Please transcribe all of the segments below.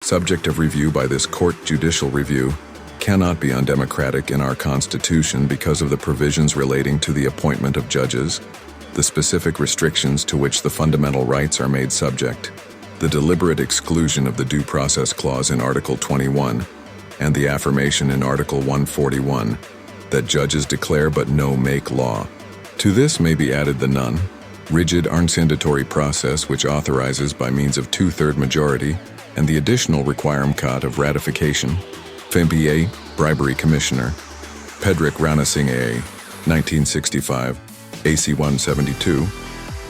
subject of review by this court judicial review, cannot be undemocratic in our Constitution because of the provisions relating to the appointment of judges, the specific restrictions to which the fundamental rights are made subject, the deliberate exclusion of the Due Process Clause in Article 21, and the affirmation in Article 141 that judges declare but no make law. To this may be added the non-rigid arncindatory process which authorizes by means of 2/3 majority and the additional requirement of ratification. FMBA, Bribery Commissioner, Pedrick Ranasinghe A, 1965, AC 172,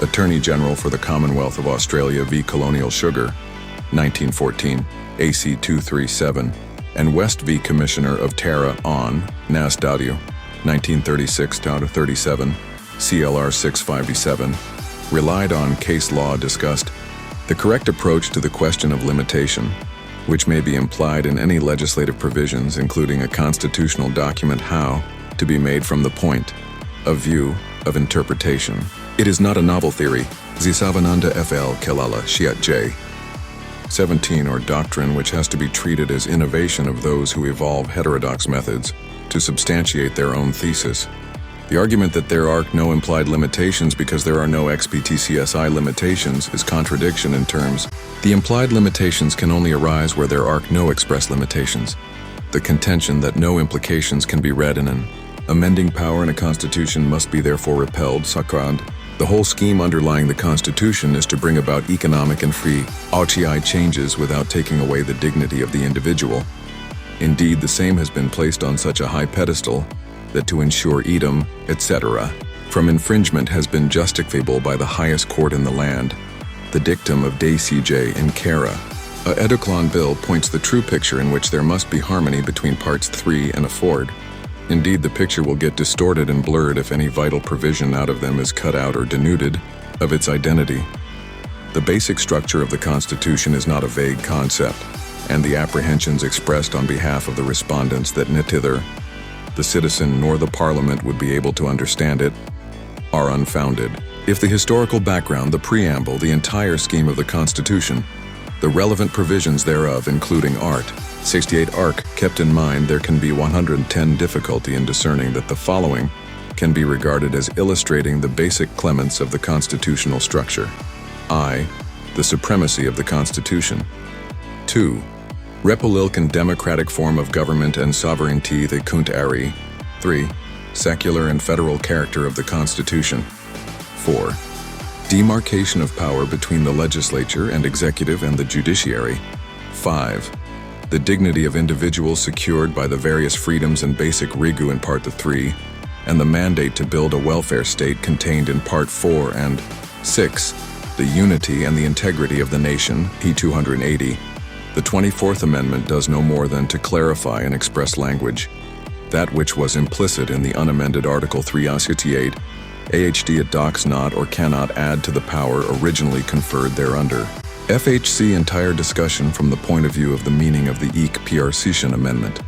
Attorney General for the Commonwealth of Australia v. Colonial Sugar, 1914, AC 237, and West v. Commissioner of Terra on Nas Dadio, 1936-37, CLR 657, relied on case law discussed the correct approach to the question of limitation, which may be implied in any legislative provisions, including a constitutional document, how to be made from the point of view of interpretation. It is not a novel theory. Kesavananda FL Kelala Shiat J. 17 or doctrine which has to be treated as innovation of those who evolve heterodox methods to substantiate their own thesis. The argument that there are no implied limitations because there are no XPTCSI limitations is contradiction in terms. The implied limitations can only arise where there are no express limitations. The contention that no implications can be read in an amending power in a constitution must be therefore repelled, sacrand. The whole scheme underlying the Constitution is to bring about economic and free RTI changes without taking away the dignity of the individual. Indeed, the same has been placed on such a high pedestal that to ensure edom, etc., from infringement has been justifiable by the highest court in the land. The dictum of De CJ in Kara. A Eduklan bill points the true picture in which there must be harmony between parts 3 and afford. Indeed, the picture will get distorted and blurred if any vital provision out of them is cut out or denuded of its identity. The basic structure of the Constitution is not a vague concept, and the apprehensions expressed on behalf of the respondents that neither the citizen nor the Parliament would be able to understand it are unfounded. If the historical background, the preamble, the entire scheme of the Constitution, the relevant provisions thereof, including Art. 68 Arc, kept in mind, there can be 110 difficulty in discerning that the following can be regarded as illustrating the basic clements of the constitutional structure. I. The supremacy of the Constitution. 2. Republican democratic form of government and sovereignty the kunt ari. 3. Secular and federal character of the Constitution. 4. Demarcation of power between the legislature and executive and the judiciary. 5. The dignity of individuals secured by the various freedoms and basic rigu in Part 3, and the mandate to build a welfare state contained in Part 4, and 6. The unity and the integrity of the nation, P. 280. The 24th Amendment does no more than to clarify in express language that which was implicit in the unamended Article 368, AHD it docs not or cannot add to the power originally conferred thereunder. FHC entire discussion from the point of view of the meaning of the PRCtion Amendment,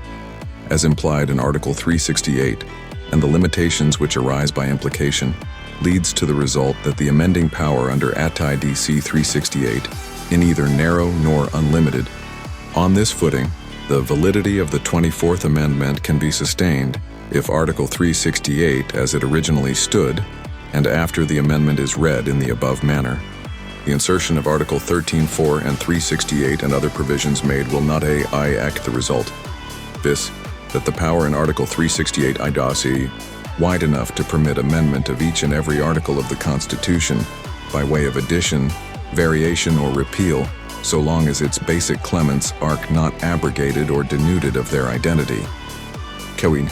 as implied in Article 368, and the limitations which arise by implication, leads to the result that the amending power under ATI DC 368 in either narrow nor unlimited. On this footing, the validity of the 24th Amendment can be sustained if Article 368 as it originally stood, and after the amendment is read in the above manner. The insertion of Article 13.4 and 368 and other provisions made will not act the result. This, that the power in Article 368 IDASI wide enough to permit amendment of each and every article of the Constitution by way of addition, variation, or repeal, so long as its basic clements are not abrogated or denuded of their identity. Kewin.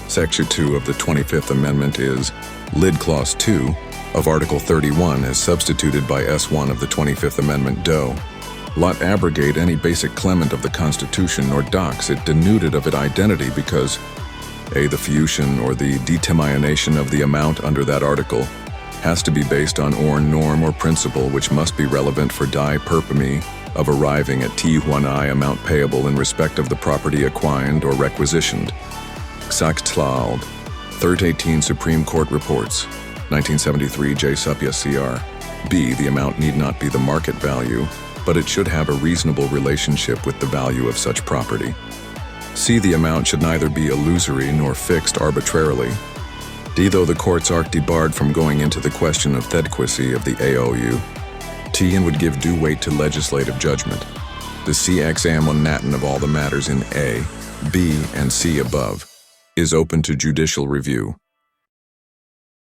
Section 2 of the 25th Amendment is Lid Clause 2 of Article 31 as substituted by S1 of the 25th Amendment do not abrogate any basic clement of the Constitution nor docs it denuded of its identity because a. The fiution or the determination of the amount under that article has to be based on or norm or principle which must be relevant for die perpemi of arriving at T1I amount payable in respect of the property acquired or requisitioned. Xaxtlaald, 318 Supreme Court Reports, 1973 J. Supya CR. B. The amount need not be the market value, but it should have a reasonable relationship with the value of such property. C. The amount should neither be illusory nor fixed arbitrarily. D. Though the courts are debarred from going into the question of adequacy of the AOU, T. and would give due weight to legislative judgment. The C. examination of all the matters in A, B, and C above is open to judicial review.